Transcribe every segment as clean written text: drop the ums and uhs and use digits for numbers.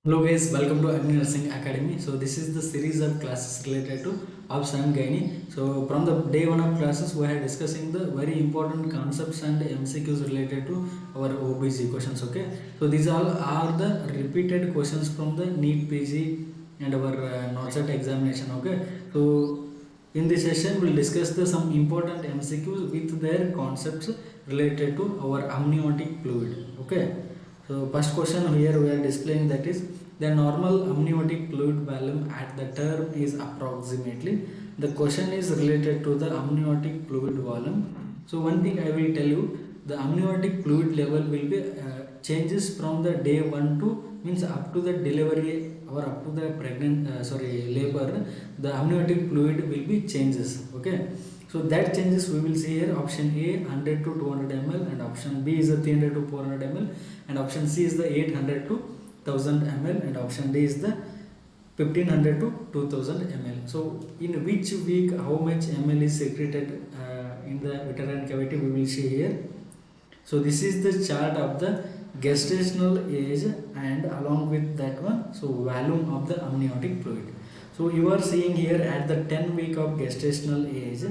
Hello guys, welcome to Agni Nursing Academy. So this is the series of classes related to Upums and Gynae. So from the day one of classes, we are discussing the very important concepts and MCQs related to our OBG questions. Okay, so these all are the repeated questions from the NEET PG and our NORCET examination. Okay, so in this session, we'll discuss the some important MCQs with their concepts related to our amniotic fluid. Okay. So first question here we are displaying that is the normal amniotic fluid volume at the term is approximately. The question is related to the amniotic fluid volume. So one thing I will tell you, the amniotic fluid level will be changes from the day 1 to means up to the delivery or up to the labor. The amniotic fluid will be changes. Okay. So that changes we will see here. Option A 100 to 200 ml and option B is the 300 to 400 ml and option C is the 800 to 1000 ml and option D is the 1500 to 2000 ml. So in which week how much ml is secreted in the uterine cavity we will see here. So this is the chart of the gestational age and along with that one so volume of the amniotic fluid. So you are seeing here at the 10 week of gestational age,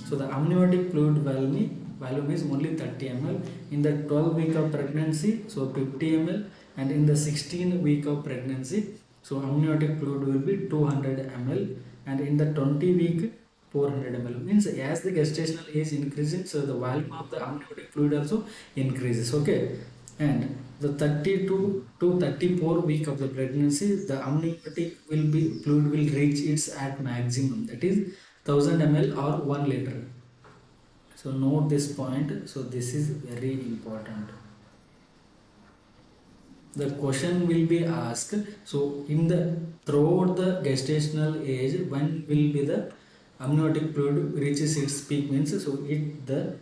so the amniotic fluid volume is only 30 ml. In the 12 week of pregnancy, so 50 ml, and in the 16 week of pregnancy, so amniotic fluid will be 200 ml, and in the 20 week 400 ml. Means as the gestational age increases, so the volume of the amniotic fluid also increases. Okay, and the 32 to 34 week of the pregnancy, the amniotic fluid will reach its at maximum, that is 1000 ml or 1 liter. So note this point. So this is very important. The question will be asked. So in the throughout the gestational age, when will be the amniotic fluid reaches its peak means so it the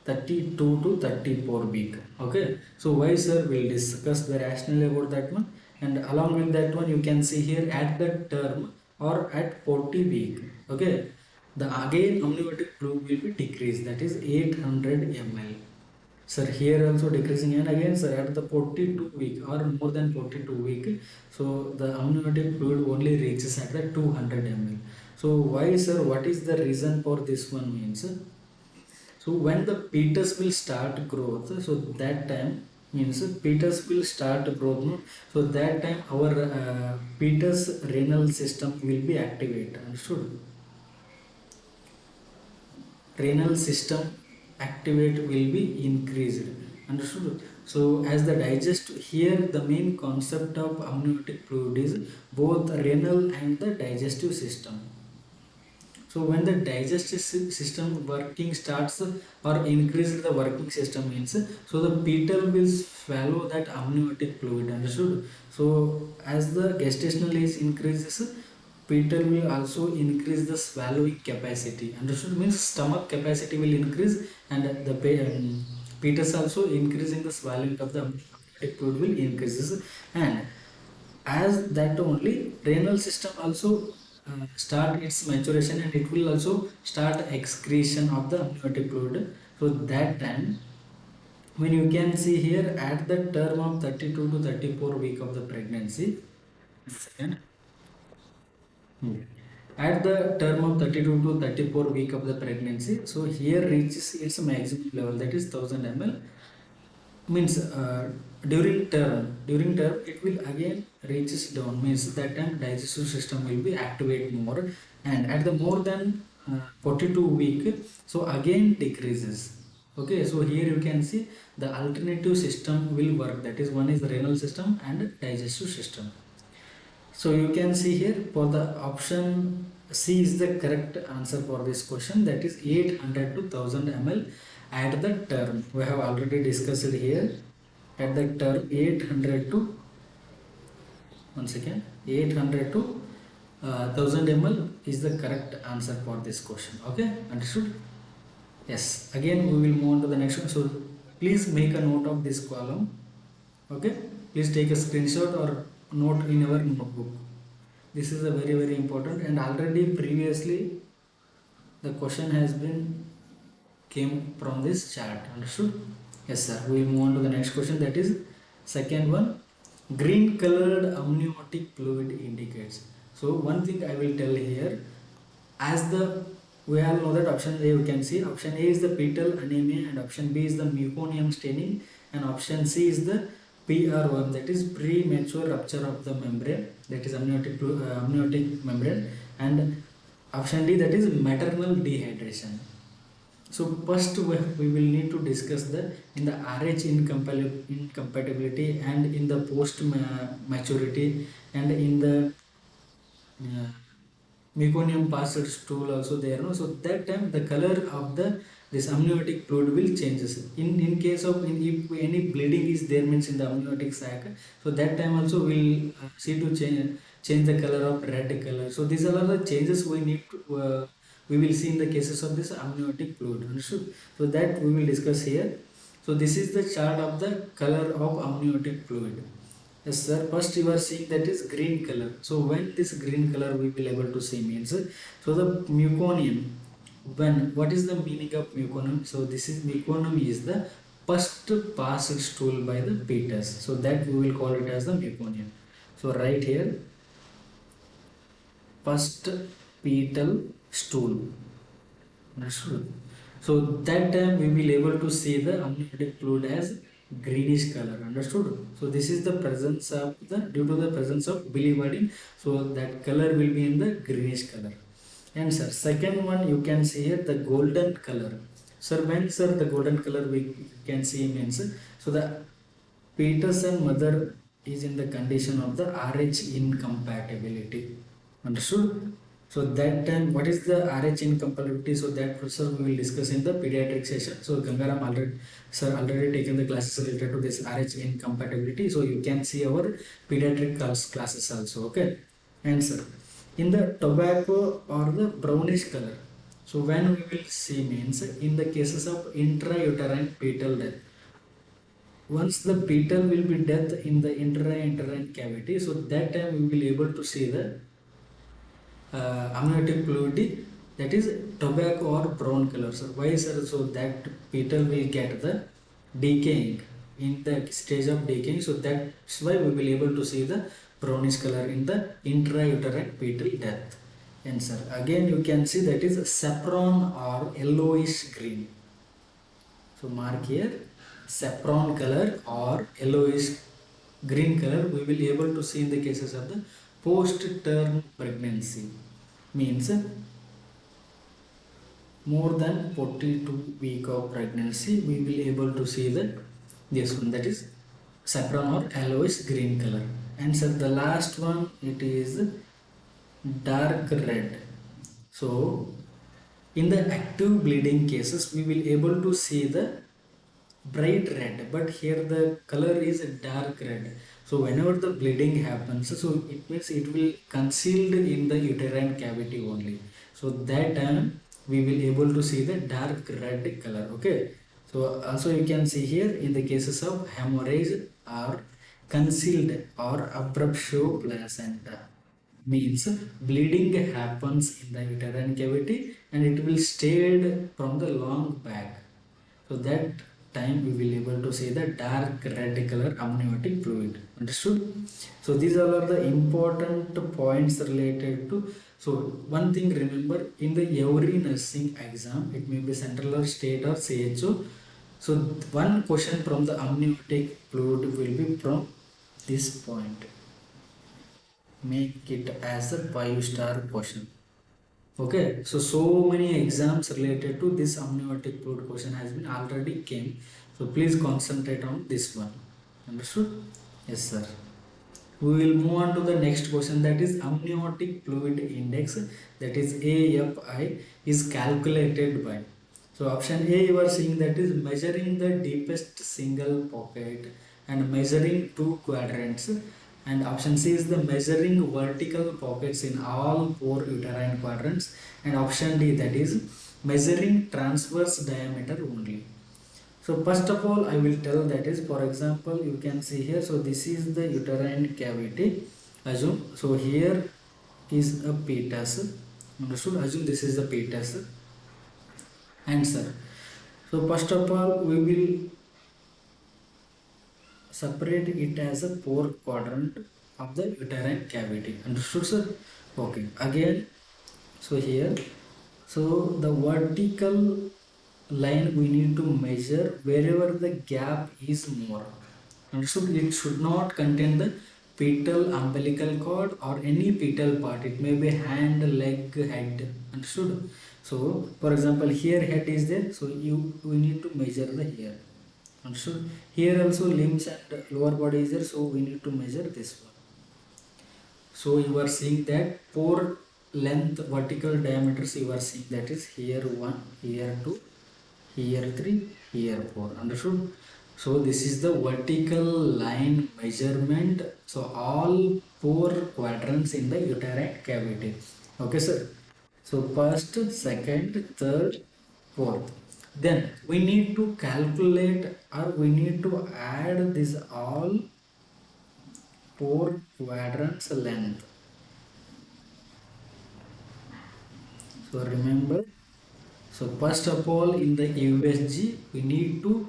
32 to 34 week. Okay, so why sir, we'll discuss the rationale about that one, and along with that one you can see here at the term or at 40 week. Okay, the again amniotic fluid will be decreased, that is 800 ml. Sir, here also decreasing, and again sir at the 42 week or more than 42 week, so the amniotic fluid only reaches at the 200 ml. So why sir, what is the reason for this one means, so when the fetus will start growth, so that time means fetus will start growth, no? So that time our fetus renal system will be activated. Understood? Renal system activate will be increased. Understood? So as the digest here, the main concept of amniotic fluid is both renal and the digestive system. So when the digestive system working starts or increase the working system means, so the fetal will swallow that amniotic fluid. Understood? So as the gestational age increases, fetal will also increase the swallowing capacity. Understood? Means stomach capacity will increase and the fetus also increasing the swallowing of the amniotic fluid will increases, and as that only renal system also start its maturation and it will also start excretion of the amniotic fluid. So that time when you can see here at the term of 32 to 34 week of the pregnancy, second, at the term of 32 to 34 week of the pregnancy, so here reaches its maximum level, that is 1000 ml. Means during term it will again reaches down, means that time digestive system will be activate more, and at the more than 42 week so again decreases. Okay, so here you can see the alternative system will work, that is one is the renal system and digestive system. So you can see here for the option C is the correct answer for this question, that is 800 to 1000 ml at the term. We have already discussed it here at the term 800 to, once again 800 to 1000 ml is the correct answer for this question. Okay, understood? Yes, again we will move on to the next one. So please make a note of this column. Okay, please take a screenshot or note in your notebook. This is a very important, and already previously the question has been came from this chart. Understood? Yes sir. We will move on to the next question, that is second one. green colored amniotic fluid indicates. So one thing I will tell here, as the we all know that option A, we can see option A is the fetal anemia, and option B is the meconium staining, and option C is the PROM, that is premature rupture of the membrane, that is amniotic membrane, and option D, that is maternal dehydration. So first we will need to discuss the in the RH incompatibility and in the post maturity and in the uh, meconium passed stool also there, no? So that time the color of the this amniotic fluid will changes. In case of if any bleeding is there means in the amniotic sac, so that time also we'll see to change the color of red color. So these are all the changes we need to we will see in the cases of this amniotic fluid. Understood? So that we will discuss here. So this is the chart of the color of amniotic fluid. Yes sir, first you are seeing that is green color. So when this green color we will able to see means, so the meconium, when what is the meaning of meconium? So this is meconium is the first passed stool by the fetus. So that we will call it as the meconium. So right here, first fetal stool. Understood? So that time we will able to see the amniotic fluid as greenish color. Understood? So this is the presence of the due to the presence of biliverdin. So that color will be in the greenish color. And sir, second one you can see here the golden color. Sir, when sir the golden color we can see means, so the fetus and mother is in the condition of the RH incompatibility. Understood? So that time, what is the RH incompatibility? So that sir we will discuss in the pediatric session. So Gangaram already taken the classes related to this RH incompatibility. So you can see our pediatric classes also. Okay. And sir, in the tobacco or the brownish color. So when we will see means in the cases of intrauterine fetal death, once the fetal will be death in the intrauterine cavity, so that time we will able to see the amniotic fluid, that is tobacco or brown color. So why sir? So that fetal will get the decaying in the stage of decaying. So that's why we will able to see the brownish color in the intrauterine fetal death. And sir, again you can see that is saffron or yellowish green. So mark here, saffron color or yellowish green color we will able to see in the cases of the post-term pregnancy, means more than 42 week of pregnancy we will able to see the this one, that is saffron or yellowish green color. And so the last one, it is dark red. So in the active bleeding cases we will able to see the bright red, but here the color is dark red. So whenever the bleeding happens, so it means it will concealed in the uterine cavity only. So that time we will able to see the dark red color. Okay. So also you can see here in the cases of hemorrhage or concealed or abruptio placenta, means bleeding happens in the uterine cavity and it will stayed from the long back. So that time we will able to see the dark red color amniotic fluid. Understood? So these all are the important points related to. So one thing remember, in the every nursing exam, it may be central or state or CHO, so one question from the amniotic fluid will be from this point. Make it as a 5-star question. Okay, so many exams related to this amniotic fluid question has been already came. So please concentrate on this one. Understood? Yes, sir. We will move on to the next question, that is amniotic fluid index, that is AFI, is calculated by. So option A you are seeing, that is measuring the deepest single pocket and measuring two quadrants, and option C is the measuring vertical pockets in all 4 uterine quadrants, and option D, that is measuring transverse diameter only. So first of all I will tell, that is, for example, you can see here, so this is the uterine cavity, assume, so here is a fetus. Understood? Assume this is the fetus. Answer. So first of all we will separate it as a four quadrant of the uterine cavity. Understood, sir? Okay, again, so here, so the vertical line we need to measure wherever the gap is more. Understood? It should not contain the fetal umbilical cord or any fetal part. It may be hand, leg, head. Understood? So for example, here head is there, so we need to measure the here. Understood? Here also limbs and lower body is there, so we need to measure this one. So you are seeing that four length vertical diameters you are seeing, that is here 1, here 2, here 3, here 4. Understood? So this is the vertical line measurement. So all four quadrants in the uterine cavity. Okay, sir. So first, second, third, fourth. Then we need to calculate, or we need to add this all four quadrants length. So remember, so first of all in the USG we need to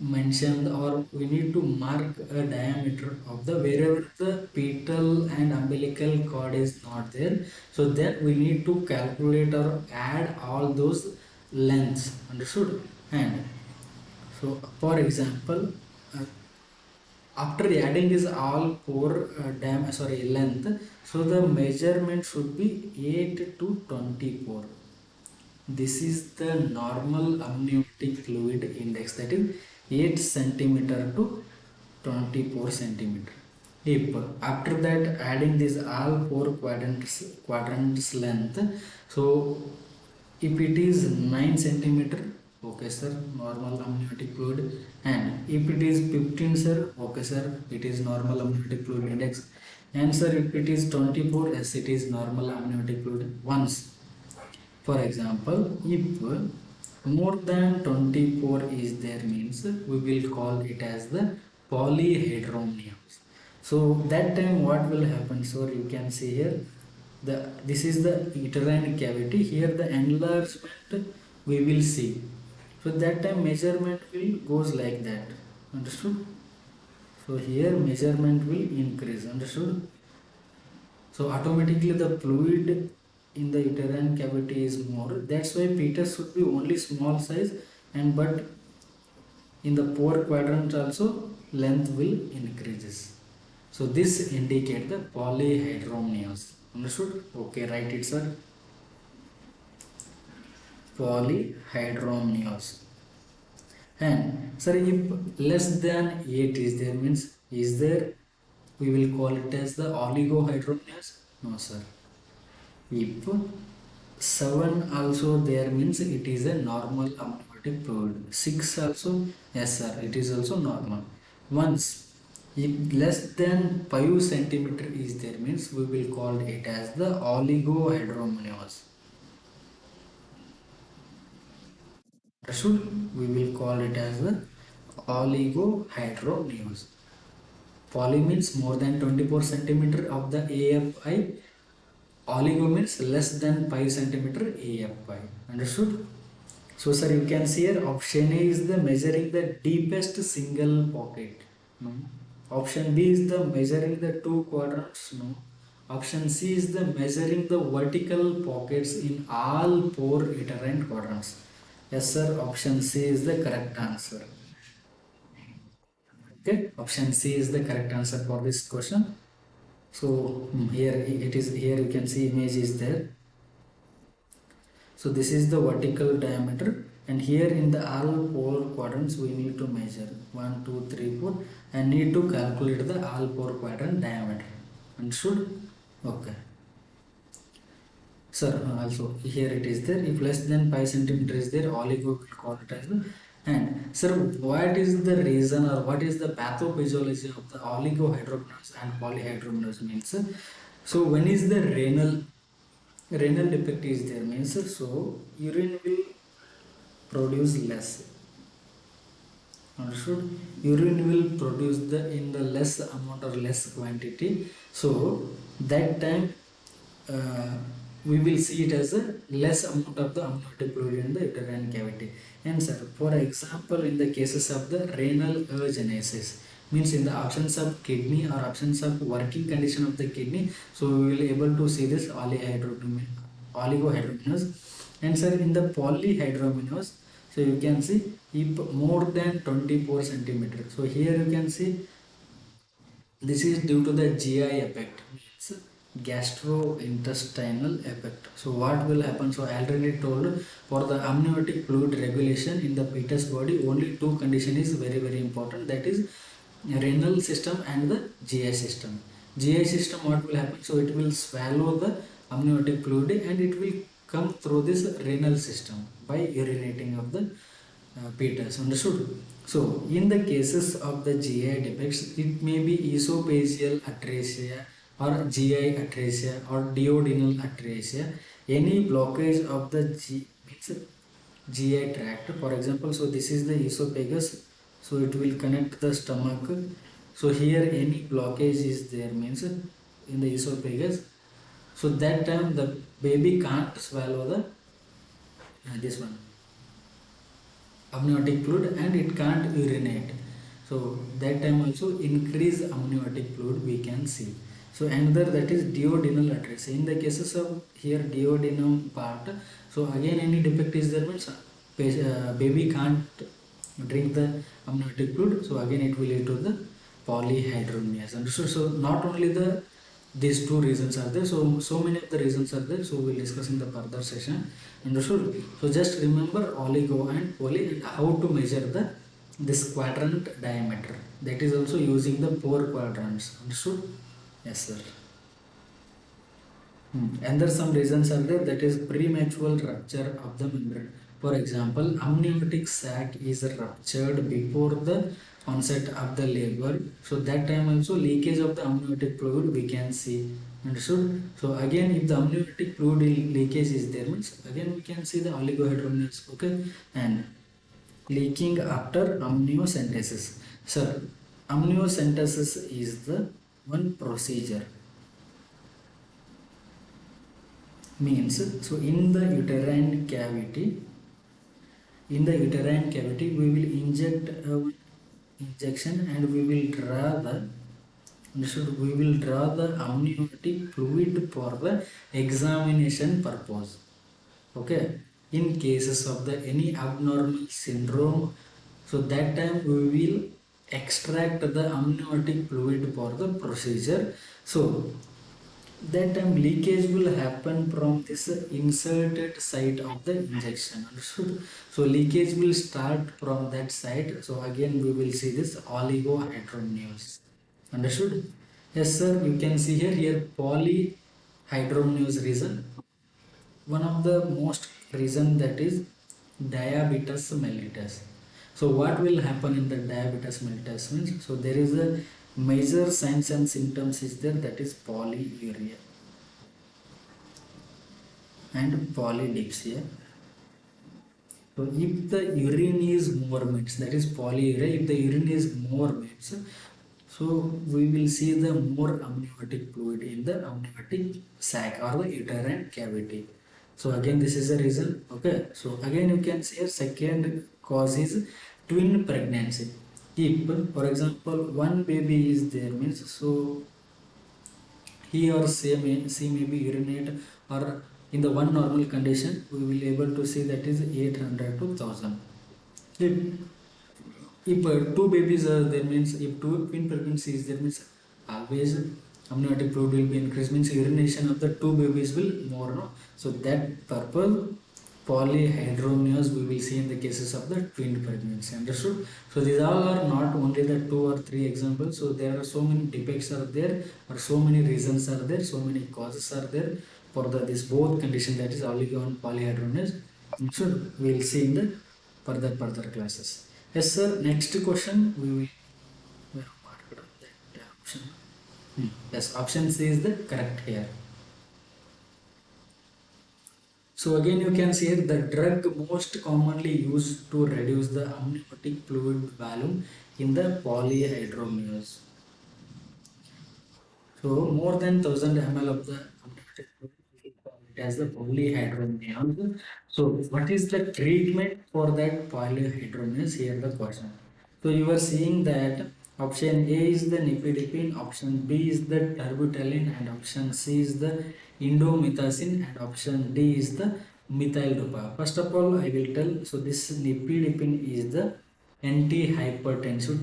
mention or we need to mark a diameter of the wherever the fetal and umbilical cord is not there. So then we need to calculate or add all those lengths. Understood? And so for example, uh, after adding this all four length, so the measurement should be 8 to 24. This is the normal amniotic fluid index, that is 8 centimeter to 24 centimeter. If after that adding this all four quadrants length, so if it is 9 centimeter, okay sir, normal amniotic fluid. And if it is 15, sir, okay sir, it is normal amniotic fluid index. And sir, if it is 24, yes, it is normal amniotic fluid. Once, for example, if more than 24 is there, means we will call it as the polyhydramnios. So that time what will happen? So you can see here, this is the uterine cavity. Here the enlargement we will see. So that time measurement will goes like that. Understood? So here measurement will increase. Understood? So automatically the fluid in the uterine cavity is more. That's why fetus should be only small size, and but in the four quadrant also length will increases. So this indicate the polyhydramnios. Understood? Okay, write it, sir. Polyhydramnios. And sir, if less than 8 is there, means is there, we will call it as the oligohydramnios? No, sir. If 7 also there, means it is a normal amniotic fluid. 6 also, yes sir, it is also normal. Once if less than 5 centimeter is there, means we will call it as the oligohydramnios. Understood? We will call it as the oligohydramnios. Poly means more than 24 centimeter of the AFI. Oligo means less than 5 centimeter AFI. Understood? So sir, you can see here option A is the measuring the deepest single pocket. No. Option B is the measuring the two quadrants. No. Option C is the measuring the vertical pockets in all four uterine quadrants. Yes sir, option C is the correct answer. Okay, option C is the correct answer for this question. So here it is, here you can see image is there. So this is the vertical diameter, and here in the all four quadrants we need to measure 1, 2, 3, 4, and need to calculate the all four quadrant diameter. Understood? Okay. Sir, also here it is there. If less than 5 centimeter is there, oligo will call it as the. And sir, what is the reason or what is the pathophysiology of the oligohydramnios and polyhydramnios means? So when is the renal defect is there, means so urine will produce less. Understood? Urine will produce the in the less amount or less quantity. So that time we will see it as a less amount of the amniotic fluid in the uterine cavity. And sir, for example, in the cases of the renal agenesis, means in the absence of kidney or absence of working condition of the kidney, so we will able to see this oligohydramnios. And sir, in the polyhydramnios, so you can see if more than 24 centimeter, so here you can see this is due to the GI effect, means gastrointestinal effect. So what will happen? So I already told, for the amniotic fluid regulation in the fetus body, only two condition is very important. That is renal system and the GI system. GI system, what will happen? So it will swallow the amniotic fluid and it will come through this renal system by urinating of the fetus. Understood? So, in the cases of the GI defects, it may be esophageal atresia or GI atresia or duodenal atresia. Any blockage of the GI tract, for example, so this is the esophagus, so it will connect the stomach. So here any blockage is there, means in the esophagus. So that time the baby can't swallow the this one amniotic fluid and it can't urinate. So that time also increase amniotic fluid we can see. So another, that is duodenal atresia. In the cases of here duodenum part, so again any defect is there, means baby can't drink the amniotic fluid, so again it will lead to the polyhydramnios. Understood? So not only the these two reasons are there, so many of the reasons are there, so we'll discuss in the further session. Understood? So just remember oligo and poly and how to measure the this quadrant diameter, that is also using the 4 quadrants. Understood? Yes sir. And there are some reasons are there, that is premature rupture of the membrane. For example, amniotic sac is ruptured before the onset of the labor. So that time also leakage of the amniotic fluid we can see. Understood? So again, if the amniotic fluid leakage is there, means again we can see the oligohydramnios. Okay, and leaking after amniocentesis. Sir, amniocentesis is the one procedure, means so in the uterine cavity, we will inject injection and we will draw the amniotic fluid for the examination purpose. Okay, in cases of the any abnormal syndrome, so that time we will extract the amniotic fluid for the procedure. So that time leakage will happen from this inserted site of the injection. Understood? So leakage will start from that site, so again we will see this oligohydramnios. Understood? Yes sir, you can see here polyhydramnios reason. One of the most reason, that is diabetes mellitus. So what will happen in the diabetes mellitus means, so there is a major signs and symptoms is there, that is polyuria and polydipsia. So if the urine is more, means that is polyuria, if the urine is more, means so we will see the more amniotic fluid in the amniotic sac or the uterine cavity. So again this is the reason. Okay, so again you can see here second cause is twin pregnancy. If for example one baby is there, means so he or she may be urinate, or in the one normal condition we will able to see that is 800 to 1000. If two babies are there, means if two twin pregnancies there, means always amniotic fluid will be increased, means urination of the two babies will more, no? So that purpose polyhydramnios we will see in the cases of the twin pregnancy. Understood? So these all are not only the 2 or 3 examples, so there are so many defects are there, or so many reasons are there, so many causes are there for the this both condition, that is oligo and polyhydramnios. So we will see in the further classes. Yes sir, next question we have marked that option. Yes, option C is the correct here. So again you can see here the drug most commonly used to reduce the amniotic fluid volume in the polyhydramnios. So more than 1000 ml of the amniotic fluid as the polyhydramnios. So what is the treatment for that polyhydramnios? Here the question. So you are seeing that Option A is the nifedipine, option B is the terbutaline, and option C is the indomethacin, and option D is the methyl dopa. First of all, I will tell. So this nifedipine is the anti-hypertensive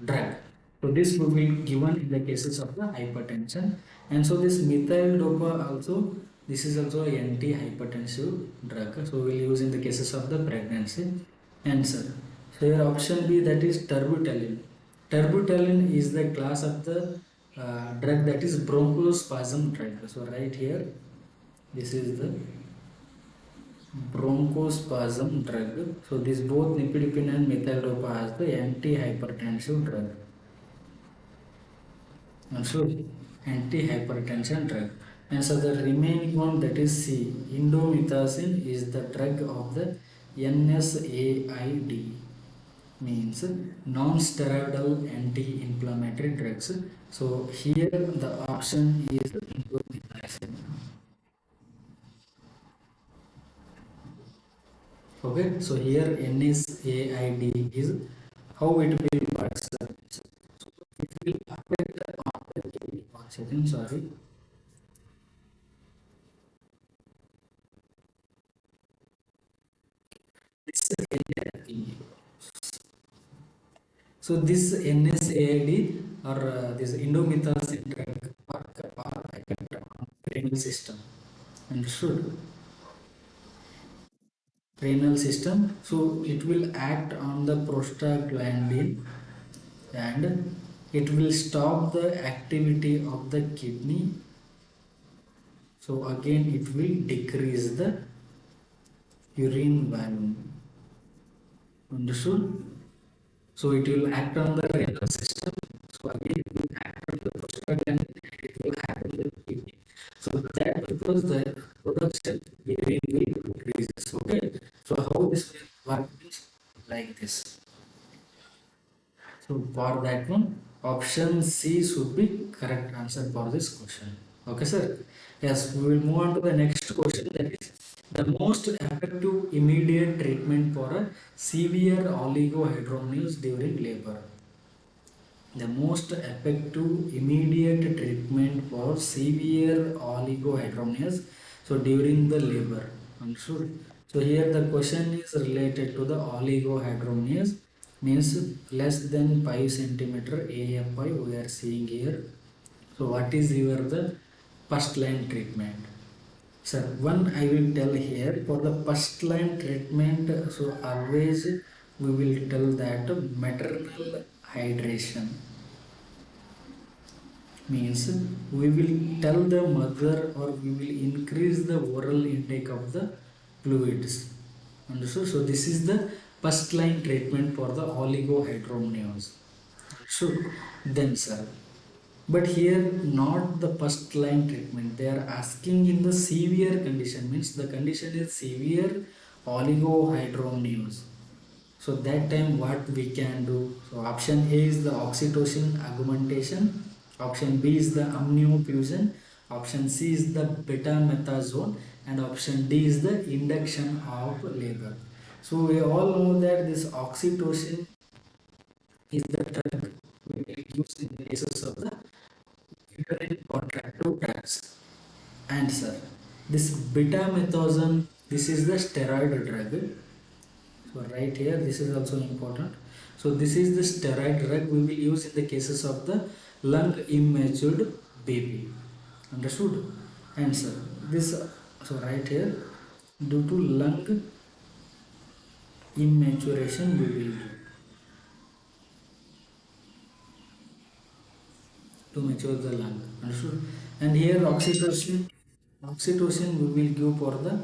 drug. So this will be given in the cases of the hypertension, and so this methyl dopa also. This is also a anti-hypertensive drug. So we will use in the cases of the pregnancy. Answer. So your option B, that is terbutaline. Terbutaline is the class of the drug that is bronchospasm drug. So right here, this is the bronchospasm drug. So this both nifedipine and methyl dopa has the anti-hypertensive drug. And so anti-hypertension drug. And so the remaining one, that is C, indomethacin, is the drug of the NSAID, means non-steroidal anti-inflammatory drugs. So here the option is indomethacin. Okay, so here NSAID is how it will work. So it will affect on the kidney. One second, sorry. So this NSAID or this indomethacin drug are affect on renal system. Understood? Renal system. So it will act on the prostaglandin and it will stop the activity of the kidney. So again it will decrease the urine volume. Understood? So it will act on the renal system. So again it will act on the prostaglandin and it will act on the kidney. So that because the production urine will increases. Okay. So how this will work is like this. So for that one, option C should be correct answer for this question. Okay, sir. Yes, we will move on to the next question. That is the most effective immediate treatment for a severe oligohydramnios during labor. The most effective immediate treatment for severe oligohydramnios. So during the labor, understood. So here the question is related to the oligohydramnios, means less than 5 centimeter AFI we are seeing here. So what is your the first line treatment? Sir, one I will tell here for the first line treatment. So always we will tell that maternal hydration, means we will tell the mother or we will increase the oral intake of the fluids. Understood? So this is the first line treatment for the oligohydramnios. Understood? Then sir, but here not the first line treatment, they are asking in the severe condition, means the condition is severe oligohydramnios. So that time what we can do? So option A is the oxytocin augmentation, option B is the amniofusion, option C is the betamethasone, and option D is the induction of labor. So we all know that this oxytocin is the drug we will use in the cases of the uterine contractive drugs. Answer. This betamethasone, this is the steroid drug. So right here, this is also important. So this is the steroid drug we will use in the cases of the lung immature baby. Understood? Answer. This, so right here, due to lung immaturation we will do to mature the lung. Understood? And here oxytocin we will give for the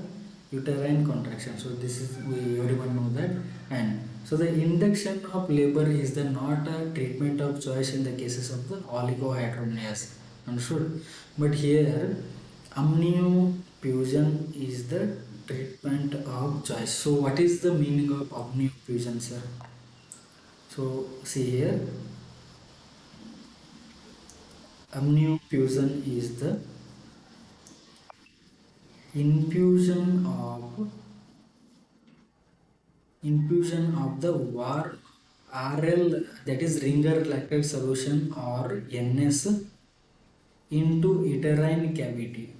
uterine contraction. So this is, we everyone know that. And so the induction of labor is the not a treatment of choice in the cases of the oligohydramnios. Understood? But here amniofusion is the treatment of choice. So what is the meaning of amniofusion, sir? So see here, amniofusion is the infusion of the warm RL, that is ringer lactate solution, or NS, into uterine cavity.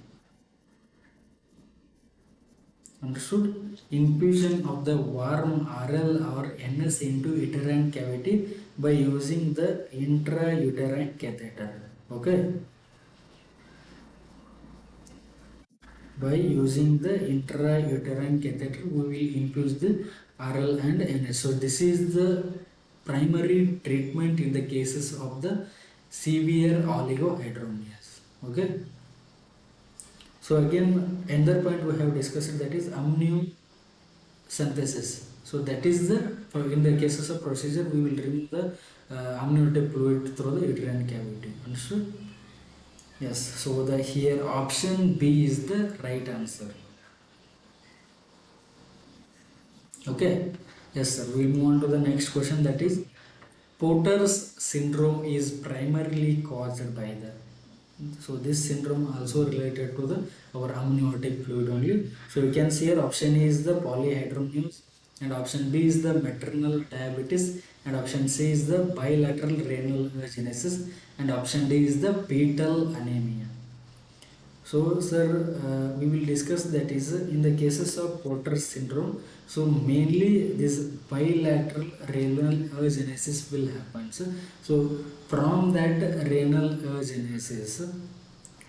Understood? Infusion of the warm RL or NS into uterine cavity by using the intrauterine catheter. Okay? By using the intrauterine catheter, we will infuse the RL and NS. So this is the primary treatment in the cases of the severe oligohydramnios. Okay? So again, another point we have discussed, that is amniocentesis. So that is the, in the cases of procedure, we will remove the amniotic fluid through the uterine cavity. Understood? Yes. So the here option B is the right answer. Okay. Yes, sir. We move on to the next question, that is Porter's syndrome is primarily caused by the. So this syndrome also related to the our amniotic fluid only. So you can see here option A is the polyhydramnios, and option B is the maternal diabetes, and option C is the bilateral renal genesis, and option D is the fetal anemia. So, sir, we will discuss that is in the cases of Porter's syndrome. So, mainly this bilateral renal genesis will happen. So, from that renal genesis,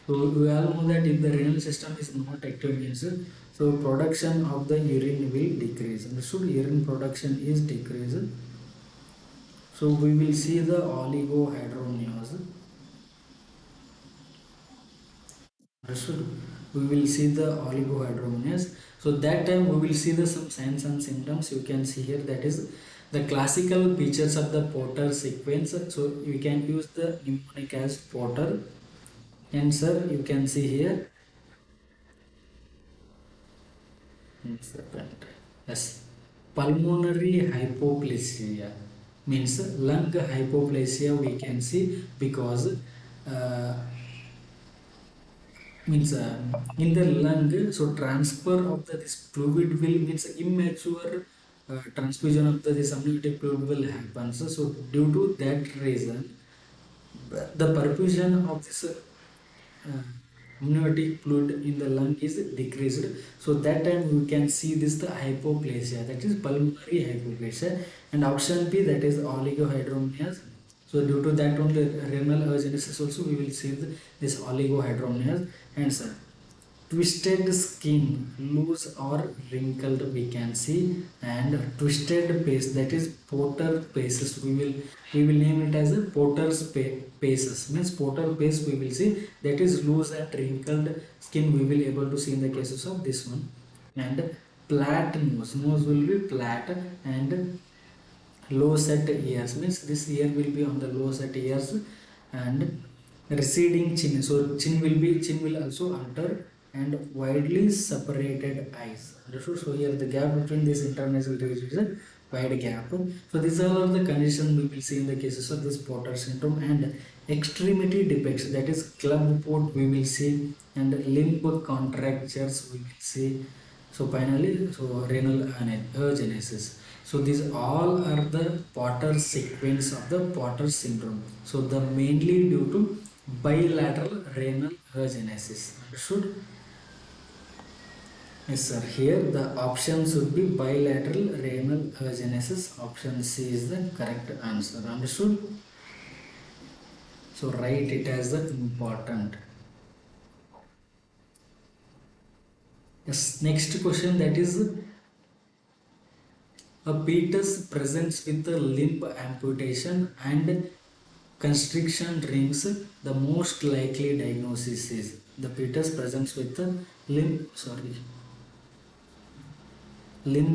so we all know that if the renal system is not active means, so production of the urine will decrease. Understood? Urine production is decreased. So, we will see the oligohydramnios. Understood? We will see the oligohydramnios. So that time we will see the some signs and symptoms. You can see here, that is the classical features of the Porter sequence. So you can use the mnemonic as Porter. And sir, you can see here. Yes, pulmonary hypoplasia means lung hypoplasia. We can see because. Means in the lung, so transfer of this fluid will means immature transfusion of this amniotic fluid will happen. So due to that reason, the perfusion of this amniotic fluid in the lung is decreased. So that time we can see this the hypoplasia, that is pulmonary hypoplasia. And option B, that is oligohydramnios. So due to that only renal genesis also we will see this oligohydramnios. And twisted skin, loose or wrinkled we can see, and twisted face, that is Porter faces. We will name it as a Porter's faces. Means Porter face we will see, that is loose and wrinkled skin we will able to see in the cases of this one. And flat nose, nose will be flat, and low set ears means this ear will be on the low set ears, and receding chin, so chin will also alter, and widely separated eyes. Understood? So here the gap between this international region is a wide gap. So these are all the conditions we will see in the cases of this Porter syndrome. And extremity defects, that is club foot we will see, and limb contractures we will see. So finally, so renal genesis. So these all are the Porter sequence of the Porter syndrome. So the mainly due to bilateral renal genesis. Understood? Yes, sir. Here the option should be bilateral renal genesis. Option C is the correct answer. Understood? So write it as the important. Yes. Next question, that is a fetus presents with a limb amputation and constriction rings. The most likely diagnosis is the fetus presents with a limb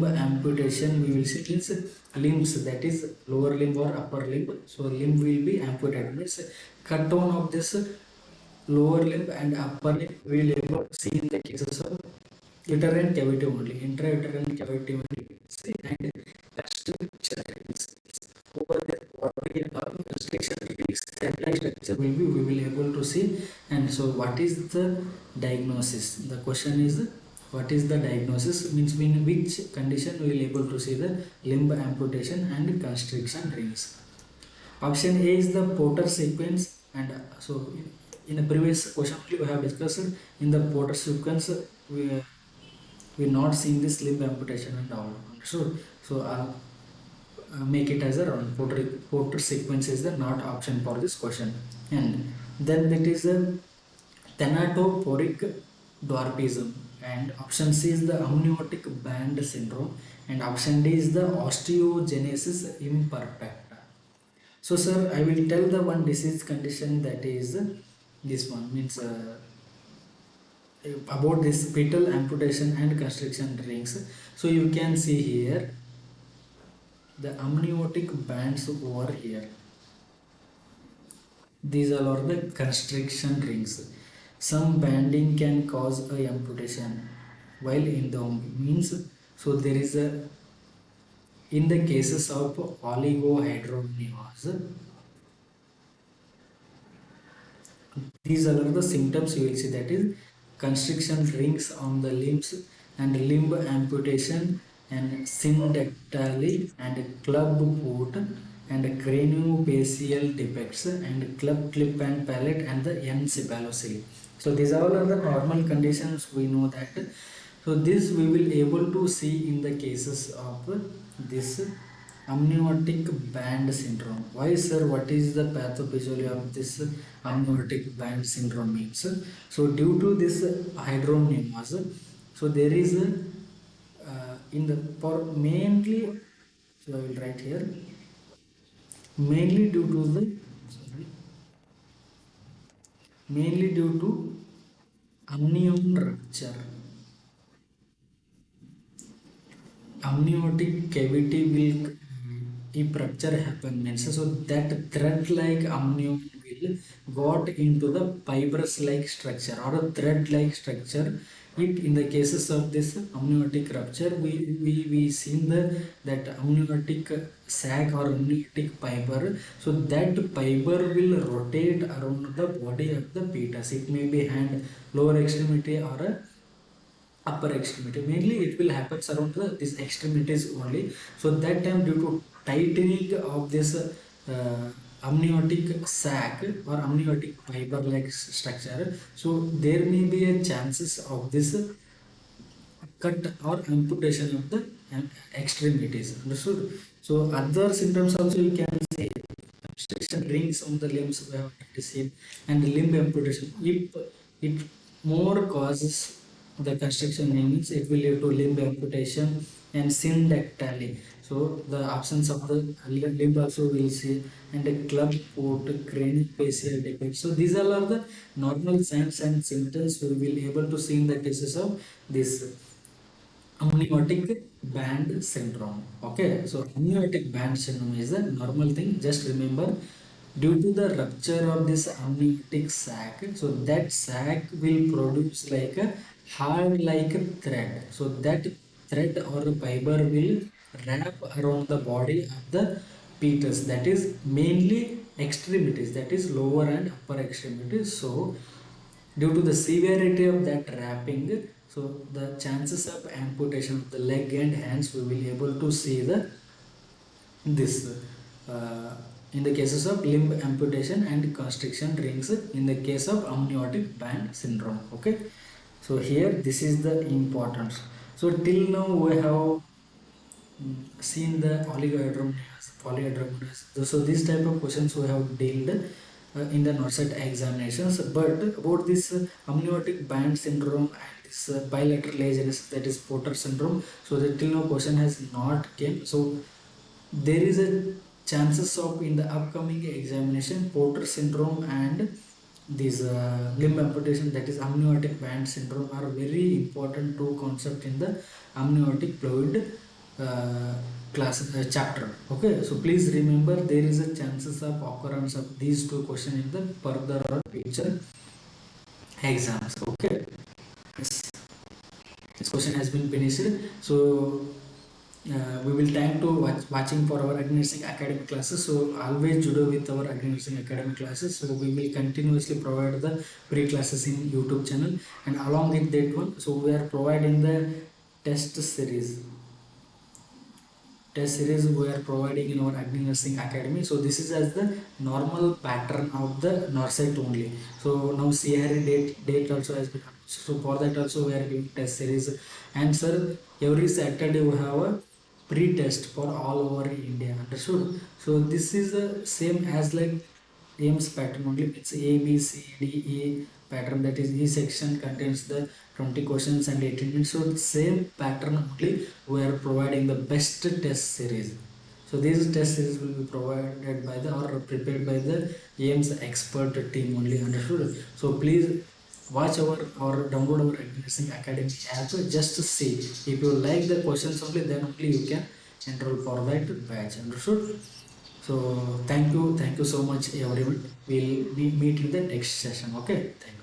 amputation. We will see means limbs, that is lower limb or upper limb. So limb will be amputated, means cut down of this lower limb and upper limb we will able to see in the cases of uterine cavity only, intrauterine cavity only. See, and constriction rings over the body or constriction rings, that structure will be we will able to see. And so what is the diagnosis? The question is what is the diagnosis, means in which condition we will able to see the limb amputation and constriction rings. Option A is the Porter sequence, and so in the previous question we have discussed in the Porter sequence we not seen this limb amputation and all. So I'll make it as a round. Porter sequence is the not option for this question. And then it is a thanatophoric dwarfism, and option C is the amniotic band syndrome, and option D is the osteogenesis imperfecta. So sir, I will tell the one disease condition, that is this one, means about this fetal amputation and constriction rings. So you can see here the amniotic bands over here. These all are the constriction rings. Some banding can cause a amputation while in the womb, means so there is a, in the cases of oligohydramnios, these are the symptoms you will see, that is constriction rings on the limbs and limb amputation and syndactyly and club foot and craniofacial defects and club clip and palate and the encephalocele. So these all are the normal conditions, we know that. So this we will able to see in the cases of this amniotic band syndrome. Why sir, what is the pathophysiology of this amniotic band syndrome means? So due to this hydramnios, so there is a in the for mainly, so I will write here, mainly due to the, sorry, mainly due to amnion rupture, amniotic cavity will, if rupture happen means, so that thread like amnion will got into the fibrous like structure or a thread like structure. It in the cases of this amniotic rupture, we seen the that amniotic sac or amniotic fiber, so that fiber will rotate around the body of the fetus. It may be hand, lower extremity or a upper extremity, mainly it will happen around these extremities only. So that time, due to tightening of this amniotic sac or amniotic fiber like structure, so there may be a chances of this cut or amputation of the extremities. Understood? So other symptoms also you can say constriction rings on the limbs we have seen, and limb amputation. If it more causes the constriction rings, it will lead to limb amputation and syndactyly. So the absence of the limb also will see, and a club foot, craniofacial defect. So these all are the normal signs and symptoms we will able to see in the cases of this amniotic band syndrome. Okay, so amniotic band syndrome is a normal thing. Just remember, due to the rupture of this amniotic sac, so that sac will produce like a hard like a thread. So that thread or fiber will wrap around the body of the fetus, that is mainly extremities, that is lower and upper extremities. So due to the severity of that wrapping, so the chances of amputation of the leg and hands, we will able to see the this uh, in the cases of limb amputation and constriction rings in the case of amniotic band syndrome. Okay, so here this is the importance. So till now we have seen the polyhydramnios. So this type of questions we have dealt in the NORCET examinations. But about this amniotic band syndrome and this bilateral agenesis, that is Porter syndrome, so that till now question has not came. So there is a chances of in the upcoming examination Porter syndrome and this limb amputation, that is amniotic band syndrome, are very important two concept in the amniotic fluid uh, class chapter. Okay, so please remember, there is a chances of occurrence of these two questions in the further or future exams. Okay, yes. This question has been finished. So we will thank to watching for our Agni Nursing academic classes. So always judo with our Agni Nursing academic classes. So we will continuously provide the free classes in YouTube channel, and along with that one, so we are providing the test series. Test series we are providing in our Agni Nursing Academy. So this is as the normal pattern of the NORCET only. So now CRE date also has been announced. So for that also we are giving test series. And sir, every Saturday we have a pre-test for all over India. Understood? So this is the same as like AIIMS pattern only. It's A, B, C, D, E pattern, that is each section contains the 20 questions and 18 minutes. So same pattern only we are providing the best test series. So these test series will be provided by the or prepared by the AIIMS expert team only. Understood? So please watch our or download our Nursing Academy app just to see. If you like the questions only, then only you can enroll for that batch. Understood? So thank you so much everyone. We'll meet in the next session. Okay, thank you.